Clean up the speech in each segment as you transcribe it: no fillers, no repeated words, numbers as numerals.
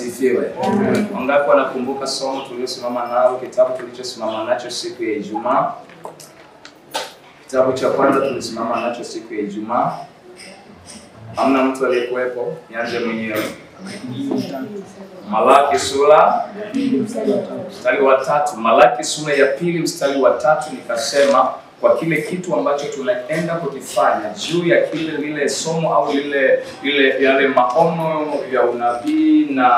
asifiwe. Wangapi wanakumbuka somo tuliosimama nalo, kitabu tulichosimama nacho siku ya Ijumaa? Kitabu cha kwanza tulisimama nacho siku ya Ijumaa. Hamna mtu aliyekuwepo? Nianze mwenyewe. Malaki sura mstari wa 3. Malaki sura ya 2 mstari wa 3, nikasema kwa kile kitu ambacho tunaenda kukifanya juu ya lile somo au yale maono ya unabii na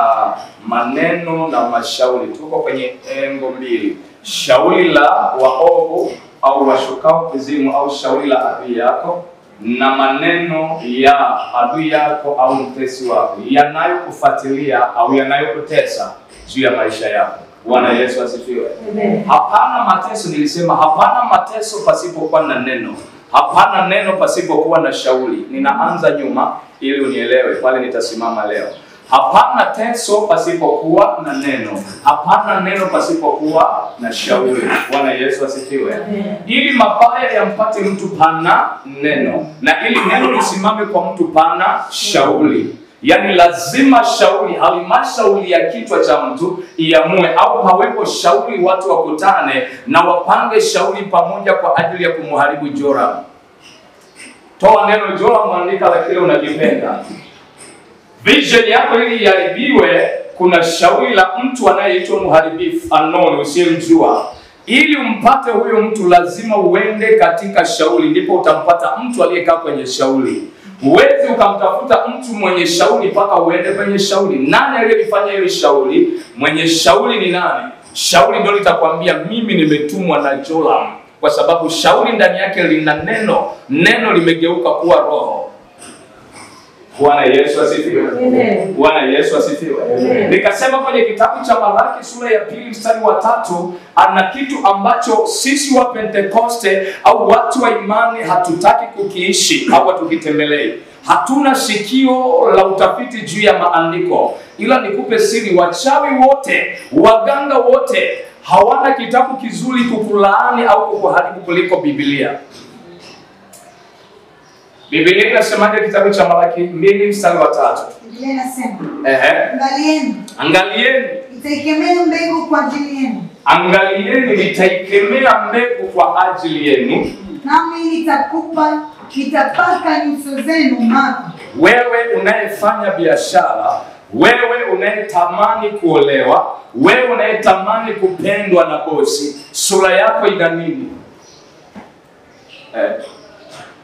maneno na mashauri. Tuko kwenye engo mbili: shauri la waovu au washukao kuzimu, au shauri la adui yako, na maneno ya adui yako au mtesi wako yanayokufuatilia au yanayokutesa juu ya maisha yako. Bwana Yesu asifiwe. Hapana mateso, nilisema hapana mateso pasipokuwa na neno. Hapana neno pasipokuwa na shauri. Ninaanza nyuma ili unielewe pale nitasimama leo. Hapana teso pasipokuwa na neno. Hapana neno pasipokuwa na shauri. Bwana Yesu asifiwe. Ili mabaya yampate mtu pana neno, na ili neno lisimame kwa mtu pana shauri. Yani lazima shauri, halmashauri ya kichwa cha mtu iamue, au pawepo shauri, watu wakutane na wapange shauri pamoja kwa ajili ya kumharibu Joram. Toa neno Joram, andika la kile unakipenda. Vision yako ili iharibiwe, kuna shauri la mtu anayeitwa mharibifu, unknown, usiyemjua. Ili umpate huyo mtu lazima uende katika shauri, ndipo utampata mtu aliyekaa kwenye shauri. Huwezi ukamtafuta mtu mwenye shauri mpaka uende kwenye shauri. Nani aliyefanya ile shauri? Mwenye shauri ni nani? Shauri ndio litakwambia mimi nimetumwa na Joram, kwa sababu shauri ndani yake lina neno. Neno limegeuka kuwa roho. Bwana Yesu asifiwe. Bwana Yesu asifiwe. Nikasema kwenye kitabu cha Malaki sura ya 2 mstari wa 3, ana kitu ambacho sisi wa Pentekoste au watu wa imani hatutaki kukiishi au tukitembelea. Hatuna sikio la utafiti juu ya maandiko. Ila nikupe siri, wachawi wote, waganga wote hawana kitabu kizuri kukulaani au kukuharibu kuliko Biblia. Biblia inasemaje kitabu cha Malaki 2 mstari wa 3? Biblia inasema, Angalieni, nitaikemea mbegu kwa ajili yenu. Angalieni, nitaikemea mbegu kwa ajili yenu. Nami nitapaka nyuso zenu mavi. Wewe unayefanya biashara, wewe unayetamani kuolewa, wewe unayetamani kupendwa na bosi, sura yako ina nini?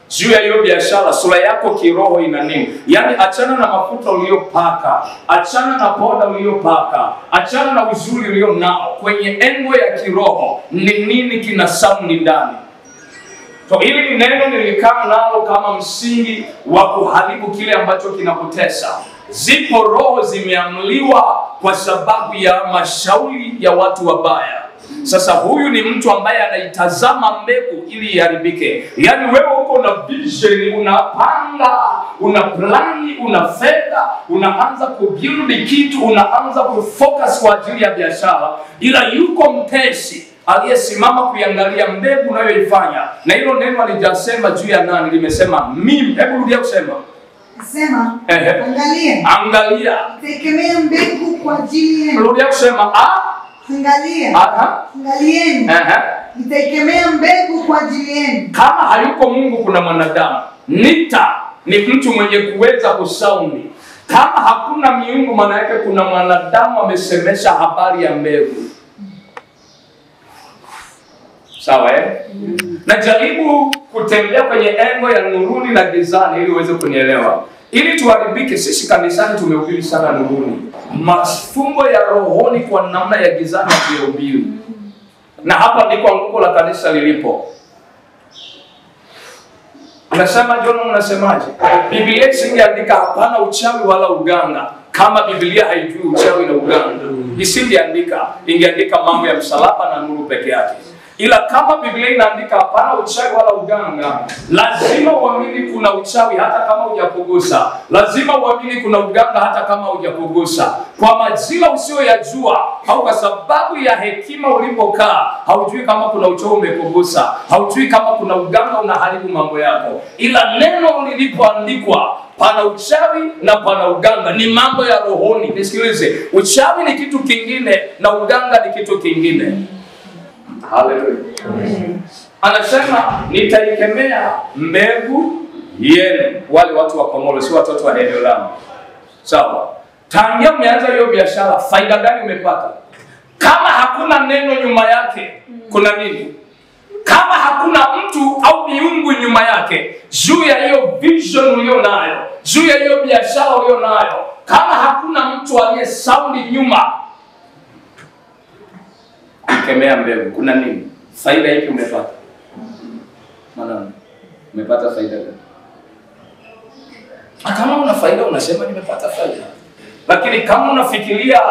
Juu ya hiyo biashara, sura yako kiroho ina nini? Yani achana na mafuta uliyopaka, achana na poda uliyopaka, achana na uzuri ulio nao. Kwenye engo ya kiroho ni nini kina sound ndani? So hili ni neno nilikaa nalo kama msingi wa kuharibu kile ambacho kinakutesa. Zipo roho zimeamliwa kwa sababu ya mashauri ya watu wabaya. Sasa huyu ni mtu ambaye anaitazama mbegu ili iharibike. Yani wewe uko na vision, unapanga, una plani, una fedha, unaanza kubuild kitu, unaanza kufocus kwa ajili ya biashara, ila yuko mtesi aliyesimama kuiangalia mbegu unayoifanya. Na hilo neno alijasema juu ya nani, limesema mimi. Hebu rudia kusema. Sema, angalia, nitaikemea mbegu kwa ajili yenu. Rudia kusema, angalieni, nitaikemea mbegu kwa ajili yenu. Kama hayuko Mungu kuna mwanadamu. Nita ni mtu mwenye kuweza kusaundi. Kama hakuna miungu, maana yake kuna mwanadamu amesemesha habari ya mbegu. Sawa Najaribu kutembea kwenye engo ya nuruni na gizani ili uweze kunielewa. Ili tuharibike, sisi kanisani tumehubiri sana nuruni. Mafumbo ya rohoni kwa namna ya gizani tumehubiri. Na hapa ndiko anguko la kanisa lilipo. Unasema John, unasemaje? Biblia isingeandika hapana uchawi wala uganga. Kama Biblia haijui uchawi na uganga, isingeandika. Ingeandika mambo ya msalaba na nuru peke yake. Ila kama Biblia inaandika hapana uchawi wala uganga, lazima uamini kuna uchawi hata kama hujapogusa. Lazima uamini kuna uganga hata kama hujapogusa. Kwa majira usiyoyajua au kwa sababu ya hekima ulipokaa, haujui kama kuna uchawi umepogusa, haujui kama kuna uganga unaharibu mambo yako. Ila neno lilipoandikwa pana uchawi na pana uganga, ni mambo ya rohoni. Nisikilize, uchawi ni kitu kingine na uganga ni kitu kingine. Haleluya. Anasema nitaikemea mbegu yenu, wale watu wa Komoro, si watoto wa eneo langu. Sawa. Tangia umeanza hiyo biashara, faida gani umepata? Kama hakuna neno nyuma yake, kuna nini? Kama hakuna mtu au miungu nyuma yake, juu ya hiyo vision ulio nayo, juu ya hiyo biashara ulio nayo, kama hakuna mtu aliye sound nyuma, kemea mbegu, kuna nini? Faida ipi umepata? Maana umepata faida gani? Kama una faida unasema nimepata faida. Lakini kama unafikiria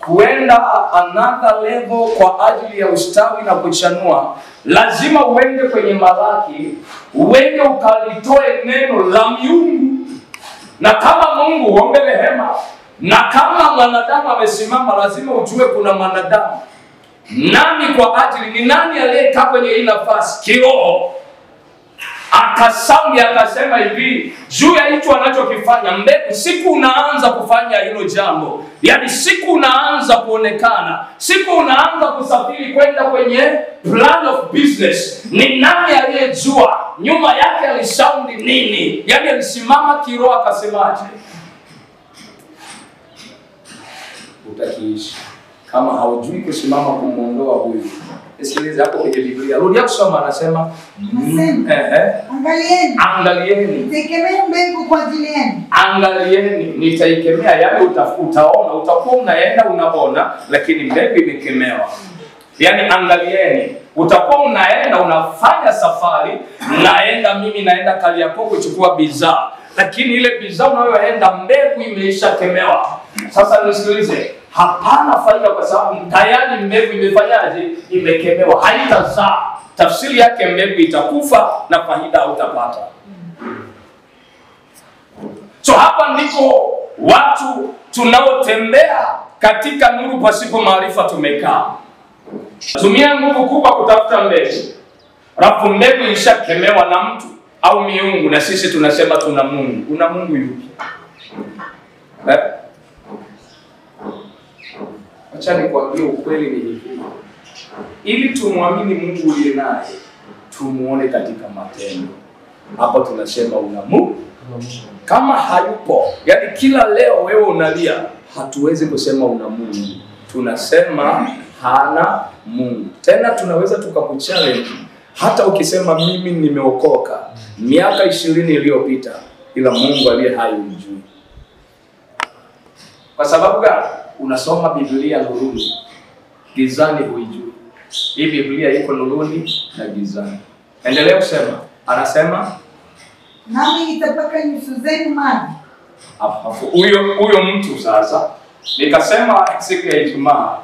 kuenda another level kwa ajili ya ustawi na kuchanua, lazima uende kwenye Malaki, uende ukalitoe neno la miungu. Na kama Mungu uombe rehema, na kama mwanadamu amesimama, lazima ujue kuna mwanadamu. Nani kwa ajili, ni nani aliyekaa kwenye hii nafasi kiroho? Akasaudi akasema hivi, juu ya hicho anachokifanya mbegu, siku unaanza kufanya hilo jambo, yani siku unaanza kuonekana, siku unaanza kusafiri kwenda kwenye plan of business, ni nani aliyejua nyuma yake alisaundi nini? Yani alisimama kiroho akasemaje? Utakiishi kama haujui kusimama kumuondoa huyu. Sikiliza hapo kwenye Biblia. Rudia kusoma, anasema angalieni. Nitaikemea mbegu kwa ajili yenu. Angalieni, nitaikemea, yani utaona, utakuwa unaenda unaona, lakini mbegu imekemewa. Yani angalieni, utakuwa unaenda unafanya safari, mimi naenda Kariakoo kuchukua bidhaa, lakini ile bidhaa unayoenda mbegu imeishakemewa. Sasa nisikilize, hapana faida kwa sababu tayari mbegu imefanyaje? Imekemewa, haitazaa. Tafsiri yake mbegu itakufa na faida hautapata. So hapa ndipo watu tunaotembea katika nuru pasipo maarifa tumekaa. Tumia nguvu kubwa kutafuta mbegu, alafu mbegu ilishakemewa na mtu au miungu, na sisi tunasema tuna Mungu. Una Mungu yupi? Acha nikwambie ukweli ni hivi. Ili tumwamini Mungu uliye naye, tumuone katika matendo. Hapo tunasema una Mungu. Kama hayupo, yani kila leo wewe unalia, hatuwezi kusema una Mungu. Tunasema hana Mungu. Tena tunaweza tukakuchallenge hata ukisema mimi nimeokoka miaka 20 iliyopita, ila Mungu aliye hai unijui. Kwa sababu gani? Unasoma Biblia nuruni, gizani huijui. Hii Biblia iko nuruni na gizani. Endelea kusema. Anasema nami nitapaka nyuso zenu maji. Huyo mtu sasa, nikasema siku ya Ijumaa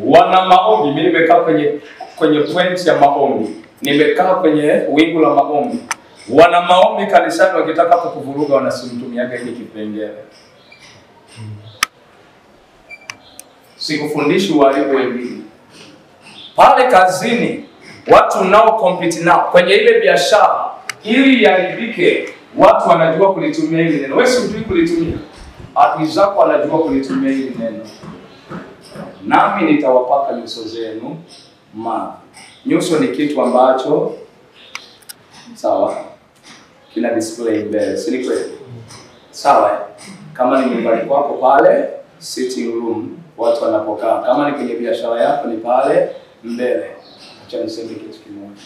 wana maombi. Mimi nimekaa kwenye point ya maombi, nimekaa kwenye wingu la maombi. Wana maombi kanisani, wakitaka kukuvuruga wanasimtumiaga hili kipengele. Sikufundishi walimu wengine. Pale kazini, watu nao compete nao kwenye ile biashara, ili yaibike, watu wanajua kulitumia hili neno. Wewe hujui kulitumia. Adui zako wanajua kulitumia hili neno. Nami nitawapaka nyuso zenu maji. Nyuso ni kitu ambacho sawa, kina display mbele, si kweli? Sawa. Kama ni nyumbani kwako pale sitting room, watu wanapokaa. Kama ni kwenye biashara yako ni pale mbele. Acha niseme kitu kimoja.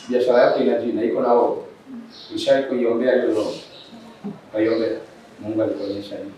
Biashara yako ina jina, iko na roho. Ushawahi kuiombea hiyo roho? Kaiombea. Mungu alikuonyesha nini?